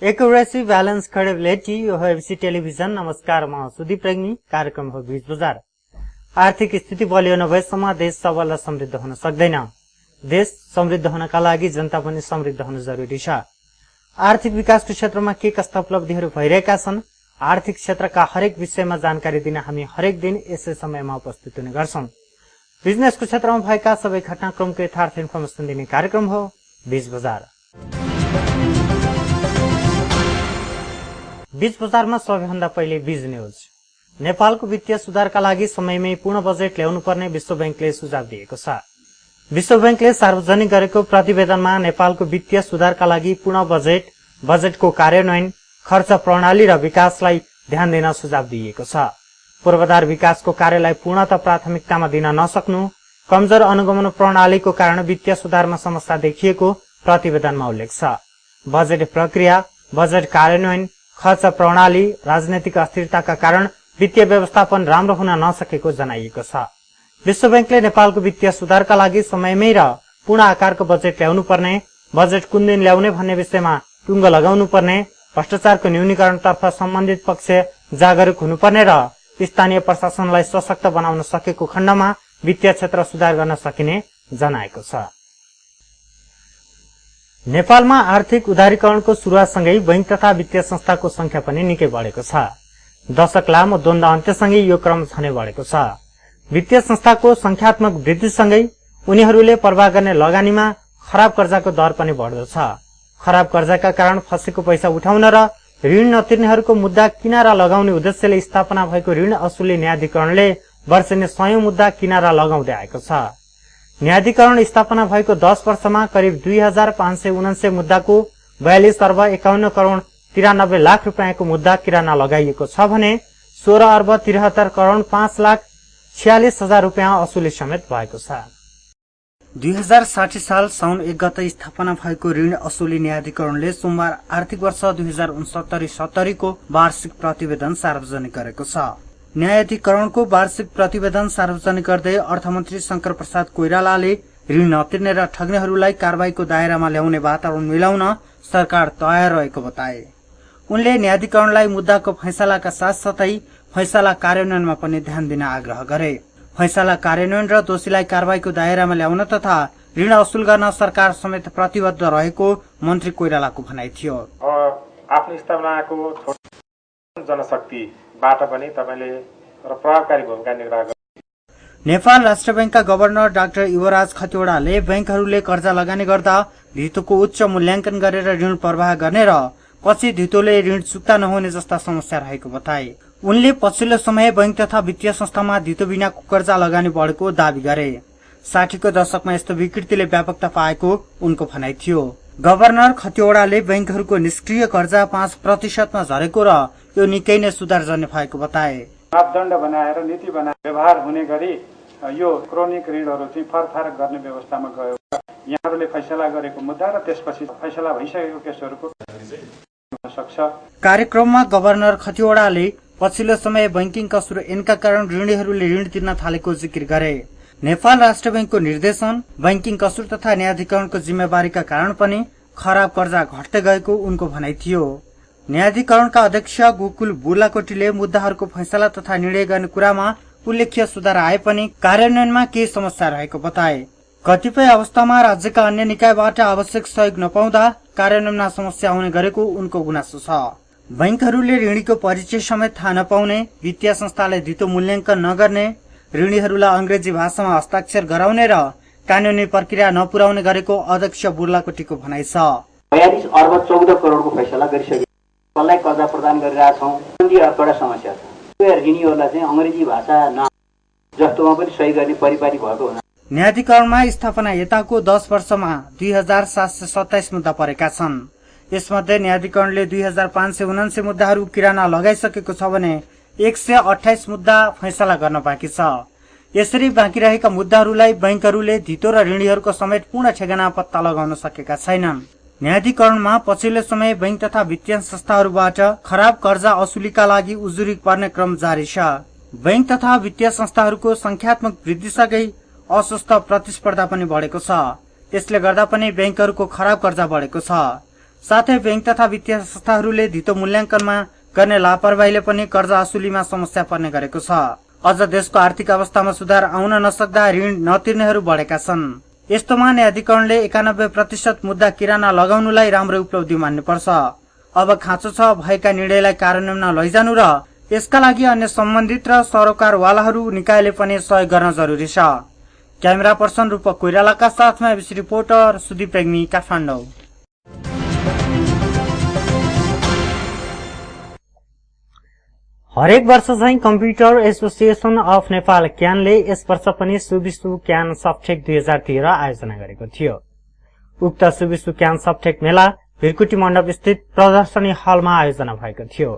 Accuracy balance credibility यो हो ABC television. नमस्कार, म सुदीप रेग्मी। कार्यक्रम हो बीच बजार। आर्थिक स्थिति बलियो नभएसम्म देश सबल र समृद्ध हुन सक्दैन। देश समृद्ध हुनका लागि जनता पनि समृद्ध हुनु जरुरी छ। आर्थिक विकासको क्षेत्रमा के कस्ता उपलब्धिहरू भइरहेका छन्, आर्थिक क्षेत्रका हरेक विषयमा जानकारी दिन हामी हरेक दिन यसै समयमा उपस्थित हुने गर्छौं। बिजनेसको क्षेत्रमा भएका सबै घटनाक्रमको यथार्थ इन्फर्मेसन दिने कार्यक्रम हो बीच बजार। बीच बजारमा सबैभन्दा पहिले बीज न्यूज। नेपालको वित्तीय सुधारका लागि समयमै पूर्ण बजेट ल्याउनु पर्ने विश्व बैंकले सुझाव दिएको छ। विश्व बैंकले सार्वजनिक गरेको प्रतिवेदनमा नेपालको वित्तीय सुधारका लागि पूर्ण बजेटको कार्यान्वयन, खर्च प्रणाली र विकासलाई ध्यान दिन सुझाव दिएको छ। पूर्वाधार विकासको कार्यलाई पूर्णतः प्राथमिकतामा दिन नसक्नु, कमजोर अनुगमन प्रणालीको कारण वित्तीय सुधारमा समस्या देखिएको प्रतिवेदनमा उल्लेख छ। बजेट प्रक्रिया, बजेट कार्यान्वयन, खर्च प्रणाली, राजनैतिक अस्थिरताका कारण वित्तीय व्यवस्थापन राम्रो हुन नसकेको जनाइएको छ। विश्व बैंकले नेपालको वित्तीय सुधारका लागि समयमै र पूर्ण आकारको बजेट ल्याउनु पर्ने, बजेट कुन दिन ल्याउने भन्ने विषयमा टुङ्गो लगाउनु पर्ने, भ्रष्टाचारको न्यूनीकरणतर्फ सम्बन्धित पक्ष जागरूक हुनुपर्ने र स्थानीय प्रशासनलाई सशक्त बनाउन सकेको खण्डमा वित्तीय क्षेत्र सुधार गर्न सकिने जनाएको छ। नेपालमा आर्थिक उदारीकरणको सुरुवातसँगै बैंक तथा वित्तीय संस्थाको संख्या पनि निकै बढेको छ। दशक लामो द्वन्द्व अन्त्यसँगै यो क्रम झनै बढेको छ। वित्तीय संस्थाको संख्यात्मक वृद्धिसँगै उनीहरूले प्रवाह गर्ने लगानीमा खराब कर्जाको दर पनि बढ्दो छ। खराब कर्जाका कारण फसेको पैसा उठाउन र ऋण नतिर्नेहरूको मुद्दा किनारा लगाउने उद्देश्यले स्थापना भएको ऋण असुली न्यायाधिकरणले वर्षेनी 100औं मुद्दा किनारा लगाउँदै आएको छ। न्यायाधिकरण स्थापना भएको 10 वर्षमा करिब 2549 मुद्दाको 42 अर्ब 51 करोड 93 लाख रुपियाँको मुद्दा किराना लगाइएको छ भने 16 अर्ब 73 करोड 5 लाख 46 हजार रुपियाँ असुली समेत भएको छ। 2060 साल साउन 1 गते स्थापना भएको ऋण असुली न्यायाधिकरणले सोमबार आर्थिक वर्ष 2069-70 को वार्षिक प्रतिवेदन सार्वजनिक गरेको छ। न्यायाधिकरणको वार्षिक प्रतिवेदन सार्वजनिक गर्दै अर्थमन्त्री शंकर प्रसाद कोइरालाले ऋण नतिर्ने र ठग्नेहरूलाई कारबाहीको दायरामा ल्याउने वातावरण मिलाउन सरकार तयार रहेको बताए। उनले न्यायाधिकरणलाई मुद्दाको फैसलाका साथसाथै फैसला कार्यान्वयनमा पनि ध्यान दिन आग्रह गरे। फैसला कार्यान्वयन र दोषीलाई कारबाहीको दायरामा ल्याउन तथा ऋण असुल गर्न सरकार समेत प्रतिबद्ध रहेको मन्त्री कोइरालाको भनाइ थियो। आफ्नो स्थापनाको जनशक्तिबाट पनि तपाईले प्रभावकारी भूमिका निर्वाह गर्नु। नेपाल राष्ट्र बैंकका गभर्नर डाक्टर युवराज खतिवड़ाले बैंकहरूले कर्जा लगानी गर्दा धितोको उच्च मूल्याङ्कन गरेर ऋण प्रवाह गर्ने र पछि धितोले ऋण चुक्ता नहुने जस्ता समस्या रहेको बताए। उनले पछिल्लो समय बैंक तथा वित्तीय संस्थामा धितो बिनाको कर्जा लगानी बढेको दावी गरे। 60 को दशकमा यस्तो विकृतिले व्यापकता पाएको उनको भनाइ थियो। गभर्नर खतिवड़ाले बैंकहरूको निष्क्रिय कर्जा 5% मा झरेको र यो निकै नै सुधारजन्य भएको बताए। मापदण्ड बनाएर नीति बनाएर व्यवहार हुने गरी यो क्रोनिक ऋणहरू चाहिँ फरफार गर्ने व्यवस्थामा गयो। यहाँहरूले फैसला गरेको मुद्दा र त्यसपछि फैसला भइसकेको केसहरूको सक्छ। कार्यक्रममा गभर्नर खतिवड़ाले पछिल्लो समय बैंकिङ कसुर एनका कारण ऋणीहरूले ऋण तिर्न थालेको जिकिर गरे। नेपाल राष्ट्र बैंकको निर्देशन, बैंकिङ कसुर तथा न्यायाधिकरणको जिम्मेवारीका कारण पनि खराब कर्जा घट्दै गएको उनको भनाइ थियो। न्यायाधिकरणका अध्यक्ष गोकुल बुर्लाकोटीले मुद्दाहरूको फैसला तथा निर्णय गर्ने कुरामा उल्लेख्य सुधार आए पनि कार्यान्वयनमा केही समस्या रहेको बताए। कतिपय अवस्थामा राज्यका अन्य निकायबाट आवश्यक सहयोग नपाउँदा कार्यान्वयनमा समस्या आउने गरेको उनको गुनासो छ। बैंकहरूले ऋणीको परिचय समेत थाहा नपाउने, वित्तीय संस्थाले धितो मूल्याङ्कन नगर्ने, ऋणीहरूलाई अंग्रेजी भाषामा हस्ताक्षर गराउने र कानूनी प्रक्रिया नपुर्याउने गरेको अध्यक्ष बुर्लाकोटीको भनाइ छ। 42 अर्ब 14 करोडको फैसला गरिसके कसलाई कर्जा प्रदान गरिरहेछौँ भन्ने एउटा समस्या छ। त्यो ऋणीहरूलाई चाहिँ अंग्रेजी भाषा न जस्तोमा पनि सही गर्ने परिपाटी भएको हुन। न्यायाधिकरणमा स्थापना यताको 10 वर्षमा 2727 मुद्दा परेका छन्। यसमध्ये न्यायाधिकरणले 2579 मुद्दाहरू किराना लगाइसकेको छ भने 128 मुद्दा फैसला गर्न बाँकी छ। यसरी बाँकी रहेका मुद्दाहरूलाई बैंकहरूले धितो र ऋणीहरूको समेत पूर्ण ठेगाना पत्ता लगाउन सकेका छैनन्। न्यायाधिकरणमा पछिल्लो समय बैंक तथा वित्तीय संस्थाहरूबाट खराब कर्जा असुलीका लागि उजुरी पर्ने क्रम जारी छ। बैंक तथा वित्तीय संस्थाहरूको संख्यात्मक वृद्धिसँगै अस्वस्थ प्रतिस्पर्धा पनि बढेको छ। त्यसले गर्दा पनि बैंकहरूको खराब कर्जा बढेको छ। साथै बैंक तथा वित्तीय संस्थाहरूले धितो मूल्याङ्कनमा गर्ने लापरवाहीले पनि कर्जा असुलीमा समस्या पर्ने गरेको छ। अझ देशको आर्थिक अवस्थामा सुधार आउन नसक्दा ऋण नतिर्नेहरू बढेका छन्। यस्तोमा न्यायाधिकरणले 91% मुद्दा किराना लगाउनुलाई राम्रो उपलब्धि मान्नुपर्छ। अब खाँचो छ भएका निर्णयलाई कार्यान्वयनमा लैजानु र यसका लागि अन्य सम्बन्धित र सरोकारवालाहरू निकायले पनि सहयोग गर्न जरुरी छ। क्यामेरा पर्सन रूपक कोइरालाका साथमा एबिसी रिपोर्टर सुदीप रेग्मी, काठमाडौँ। हरेक वर्ष चाहिँ कम्प्युटर एसोसिएसन अफ नेपाल क्यानले यस वर्ष पनि सुविसु क्यान सफ्टेक 2013 आयोजना गरेको थियो। उक्त सुविसु क्यान सफ्टेक मेला भिरकुटी मण्डप स्थित प्रदर्शनी हलमा आयोजना भएको थियो।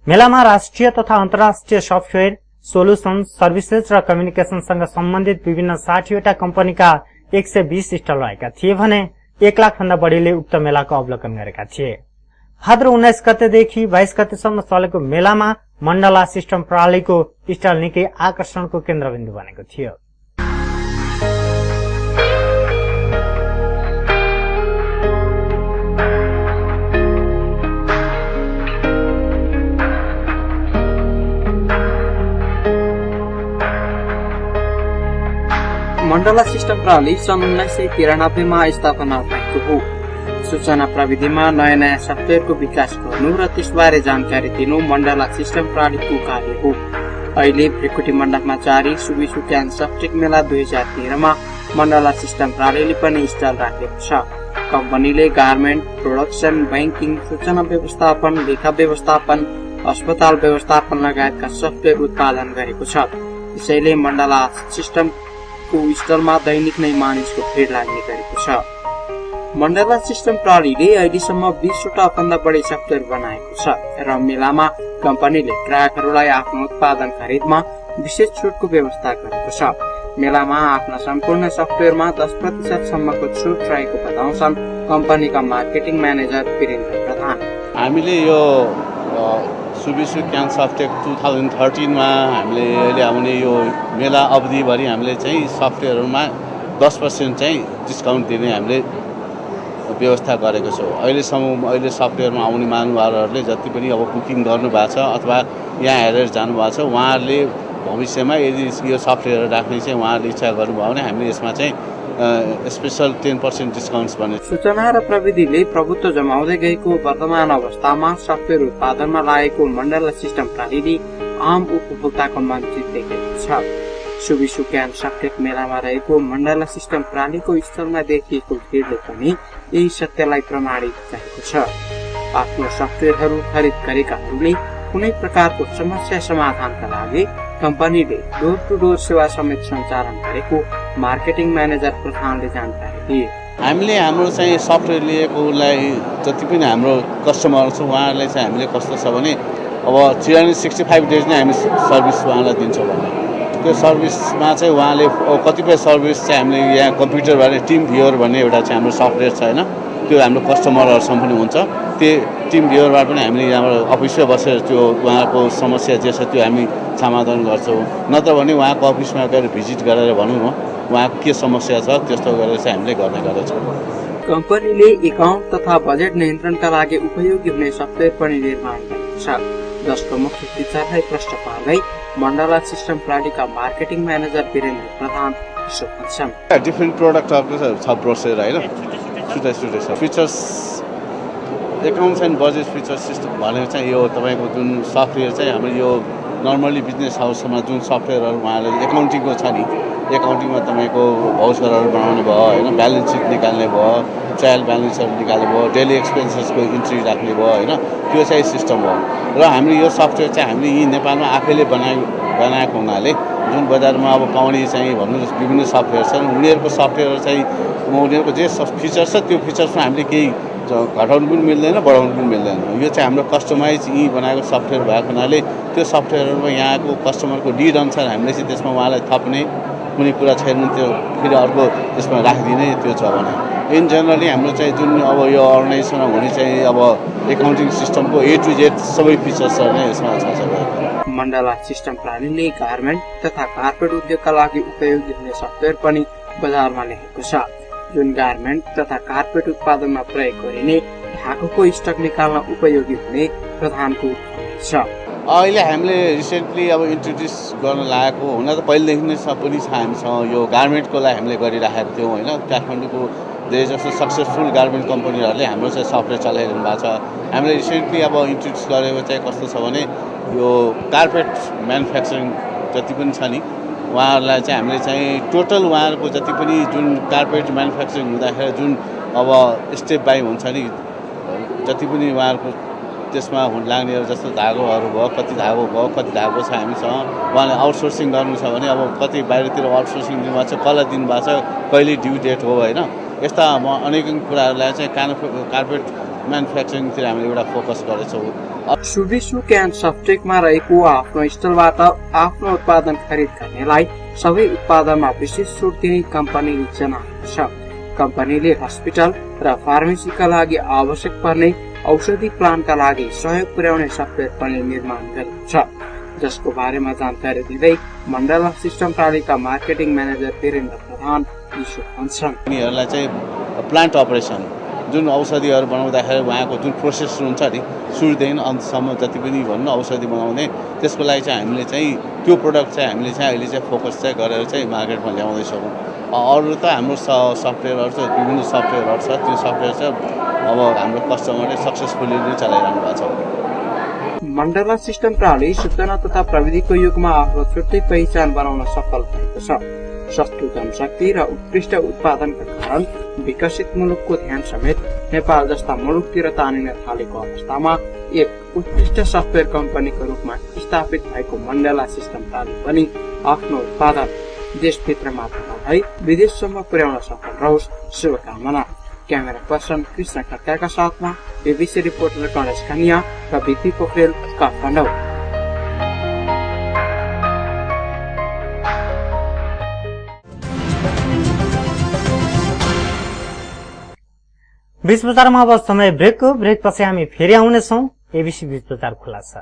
मेलामा राष्ट्रिय तथा अन्तर्राष्ट्रिय सफ्टवेयर, सोलुसन, सर्भिसेस र कम्युनिकेशनसँग सम्बन्धित विभिन्न 60 वटा कम्पनीका 120 स्टल रहेका थिए भने 1 लाख भन्दा बढीले उक्त मेलाको अवलोकन गरेका थिए। भाद्र 19 गतेदेखि 22 गतेसम्म चलेको मेलामा मण्डला सिस्टम प्रणालीको स्टल निकै आकर्षणको केन्द्रबिन्दु बनेको थियो। मण्डला सिस्टम प्रणाली सन् 1993 मा स्थापना भएको हो। सूचना प्रविधिमा नयाँ नयाँ सफ्टवेयरको विकास गर्नु र त्यसबारे जानकारी दिनु मण्डला सिस्टम प्रणालीको कार्य हो। अहिले भिरकुटी मण्डपमा जारी सुविसु क्यान सफ्टेक मेला 2013 मा मण्डला सिस्टम प्रणालीले पनि स्टल राखेको छ। कम्पनीले गार्मेन्ट, प्रोडक्सन, बैंकिङ, सूचना व्यवस्थापन, लेखा व्यवस्थापन, अस्पताल व्यवस्थापन लगायतका सफ्टवेयर उत्पादन गरेको छ। त्यसैले मण्डला सिस्टमको स्टलमा दैनिक नै मानिसको भिड लाग्ने गरेको छ। मण्डला सिस्टम प्रणालीले अहिलेसम्म 20 वटा भन्दा बढी सफ्टवेयर बनाएको छ र मेलामा कम्पनीले ग्राहकहरूलाई आफ्नो उत्पादन खरिदमा विशेष छुटको व्यवस्था गरेको छ। मेलामा आफ्ना सम्पूर्ण सफ्टवेयरमा 10% सम्मको छुट रहेको बताउँछन् कम्पनीका मार्केटिङ म्यानेजर वीरेन्द्र प्रधान। हामीले यो सुविसु क्यान सफ्टेक 2013 मा हामीले अहिले आउने यो मेला अवधिभरि हामीले चाहिँ सफ्टवेयरहरूमा 10% चाहिँ डिस्काउन्ट दिने हामीले व्यवस्था गरेको छौँ। अहिले सफ्टवेयरमा आउने महानुभावहरूले जति पनि अब बुकिङ गर्नुभएको छ अथवा यहाँ हेरेर जानुभएको छ उहाँहरूले भविष्यमा यदि यो सफ्टवेयर राख्ने चाहिँ उहाँहरूले इच्छा गर्नुभयो भने हामीले यसमा चाहिँ स्पेशल 10% डिस्काउन्ट्स भने। सूचना र प्रविधिले प्रभुत्व जमाउँदै गएको वर्तमान अवस्थामा सफ्टवेयर उत्पादनमा लागेको मण्डला सिस्टम प्रणालीले आम उपभोक्ताको मन जितेको छ। सुविसु क्यान सफ्टेक मेलामा रहेको मण्डला सिस्टम प्रणालीको स्थलमा देखिएको भिडले पनि यही सत्यलाई प्रमाणित गरेको छ। आफ्नो सफ्टवेयरहरू खरिद गरेकाहरूले कुनै प्रकारको समस्या समाधानका लागि कम्पनीले डोर टु डोर सेवा समेत सञ्चालन गरेको मार्केटिङ म्यानेजर प्रधानले जानकारी दिए। हामीले हाम्रो चाहिँ सफ्टवेयर लिएकोलाई जति पनि हाम्रो कस्टमर छ उहाँहरूलाई चाहिँ हामीले कस्तो छ भने अब 365 डेज नै हामी सर्भिस उहाँलाई दिन्छौँ भने त्यो सर्भिसमा चाहिँ उहाँले कतिपय सर्भिस चाहिँ हामीले यहाँ कम्प्युटरबारे टिम भ्युअर भन्ने एउटा चाहिँ हाम्रो सफ्टवेयर छ होइन, त्यो हाम्रो कस्टमरहरूसँग पनि हुन्छ। त्यो टिम भ्युअरबाट पनि हामीले यहाँबाट अफिसमै बसेर त्यो उहाँको समस्या जे छ त्यो हामी समाधान गर्छौँ। नत्र भने उहाँको अफिसमा गएर भिजिट गरेर भनौँ न उहाँको के समस्या छ त्यस्तो गरेर चाहिँ हामीले गर्ने गर्छौँ। कम्पनीले एकाउन्ट तथा बजेट नियन्त्रणका लागि उपयोगी हुने सफ्टवेयर पनि निर्माण गरेको छ, जसको मुख्य फीचरलाई प्रश्न पार्दै मण्डला सिस्टम प्रणालीका मार्केटिङ म्यानेजर वीरेन्द्र प्रधान भन्छन्। डिफ्रेन्ट प्रोडक्टहरूको छ प्रोसेस होइन, छुट्टै छ features. Accounts and budget feature system भनेको चाहिँ यो तपाईँको जुन सफ्टवेयर चाहिँ हाम्रो यो नर्मली बिजनेस हाउसमा जुन सफ्टवेयरहरू उहाँले एकाउन्टिङको छ नि, एकाउन्टिङमा तपाईँको भाउचरहरू बनाउने भयो होइन, ब्यालेन्स सिट निकाल्ने भयो, ट्रायल ब्यालेन्सहरू निकाल्ने भयो, डेली एक्सपेन्सेसको इन्ट्री राख्ने भयो होइन, त्यो चाहिँ सिस्टम हो। र हामीले यो सफ्टवेयर चाहिँ हामीले यहीँ नेपालमा आफैले बनाएको हुनाले जुन बजारमा अब पाउने चाहिँ भन्नुहोस् विभिन्न सफ्टवेयर छन् उनीहरूको सफ्टवेयर चाहिँ उनीहरूको जे फिचर छ त्यो फिचर्समा हामीले केही घटाउनु पनि मिल्दैन बढाउनु पनि मिल्दैन। यो चाहिँ हाम्रो कस्टमाइज यहीँ बनाएको सफ्टवेयर भएको हुनाले त्यो सफ्टवेयरमा यहाँको कस्टमरको डिड अनुसार हामीले चाहिँ त्यसमा उहाँलाई थप्ने कुनै कुरा छैन, त्यो फेरि अर्को त्यसमा राखिदिने त्यो छ भने। इन जेनरली हाम्रो चाहिँ जुन अब यो अर्गनाइजेसनमा हुने चाहिँ अब एकाउन्टिङ सिस्टमको A to Z सबै फिचर्सहरू नै यसमा छ। मण्डला सिस्टम प्रणालीले गार्मेन्ट तथा कार्पेट उद्योगका लागि उपयोगी हुने सफ्टवेयर पनि बजारमा ल्याएको छ, जुन गार्मेन्ट तथा कार्पेट उत्पादनमा प्रयोग गरिने धागोको स्टक निकाल्न उपयोगी हुने प्रधानको छ। अहिले हामीले रिसेन्टली अब इन्ट्रोड्युस गर्न लागेको हुन त पहिलेदेखि नै पनि छ हामीसँग यो गार्मेन्टको लागि हामीले गरिराखेको थियौँ होइन। काठमाडौँको धेरै जस्तो सक्सेसफुल गार्मेन्ट कम्पनीहरूले हाम्रो चाहिँ सफ्टवेयर चलाइरहनु भएको छ। हामीले रिसेन्टली अब इन्ट्रोड्युस गरेको चाहिँ कस्तो छ भने यो कार्पेट म्यानुफ्याक्चरिङ जति पनि छ नि उहाँहरूलाई चाहिँ हामीले चाहिँ टोटल उहाँहरूको जति पनि जुन कार्पेट म्यानुफ्याक्चरिङ हुँदाखेरि जुन अब स्टेप बाई हुन्छ नि जति पनि उहाँहरूको त्यसमा लाग्ने जस्तो धागोहरू भयो कति धागो छ हामीसँग उहाँले आउटसोर्सिङ गर्नु छ भने अब कति बाहिरतिर आउटसोर्सिङ दिनुभएको छ कसलाई दिनुभएको छ कहिले ड्यु डेट हो होइन। यस्ता अनेक कुराहरूलाई चाहिँ कार्पेट म्यानुफ्याक्चरिङतिर हामीले एउटा फोकस गरेछौँ। सुबिसु क्यान सफ्टेकमा रहेको आफ्नो स्टलबाट आफ्नो उत्पादन खरिद गर्नेलाई सबै उत्पादनमा विशेष छुट दिने कम्पनीले जनाएको छ। कम्पनीले हस्पिटल र फार्मेसीका लागि आवश्यक पर्ने औषधि प्लानका लागि सहयोग पुर्याउने सफ्टवेयर पनि निर्माण गरेको छ, जसको बारेमा जानकारी दिँदै मण्डला सिस्टम प्रणालीका मार्केटिङ म्यानेजर वीरेन्द्र प्रधान यसो भन्छन्। यिनीहरूलाई चाहिँ प्लान्ट अपरेसन जुन औषधिहरू बनाउँदाखेरि उहाँको जुन प्रोसेस हुन्छ नि सुरुदेखि अन्तसम्म जति पनि भन्नु औषधि बनाउने त्यसको लागि चाहिँ हामीले चाहिँ त्यो प्रोडक्ट चाहिँ हामीले चाहिँ अहिले चाहिँ फोकस चाहिँ गरेर चाहिँ मार्केटमा ल्याउँदैछौँ। अरू त हाम्रो सफ्टवेयरहरू छ विभिन्न सफ्टवेयरहरू छ त्यो सफ्टवेयर चाहिँ अब हाम्रो कस्टमरले सक्सेसफुली नै चलाइरहनु भएको छ। मण्डला सिस्टम प्रणाली सूचना तथा प्रविधिको युगमा आफ्नो छुट्टै पहिचान बनाउन सफल भएको छ। सस्तो जनशक्ति र उत्कृष्ट उत्पादनका कारण विकसित मुलुकको ध्यान समेत नेपाल जस्ता मुलुकतिर तानिन थालेको अवस्थामा एक उत्कृष्ट सफ्टवेयर कम्पनीको रूपमा स्थापित भएको मण्डला सिस्टम प्रणाली पनि आफ्नो उत्पादन देशभित्र मात्र नभई विदेशसम्म पुर्याउन सफल रहोस् शुभकामना। क्यामेरा पर्सन कृष्ण खड्काका साथमा बीबीसी रिपोर्टर गणेश कन्या र बिपी पोखरेल काठमाडौँ। 20 बजारमा अब समय ब्रेकको। ब्रेकपछि हामी फेरि आउनेछौँ। एबीसी 20 बजार खुला छ।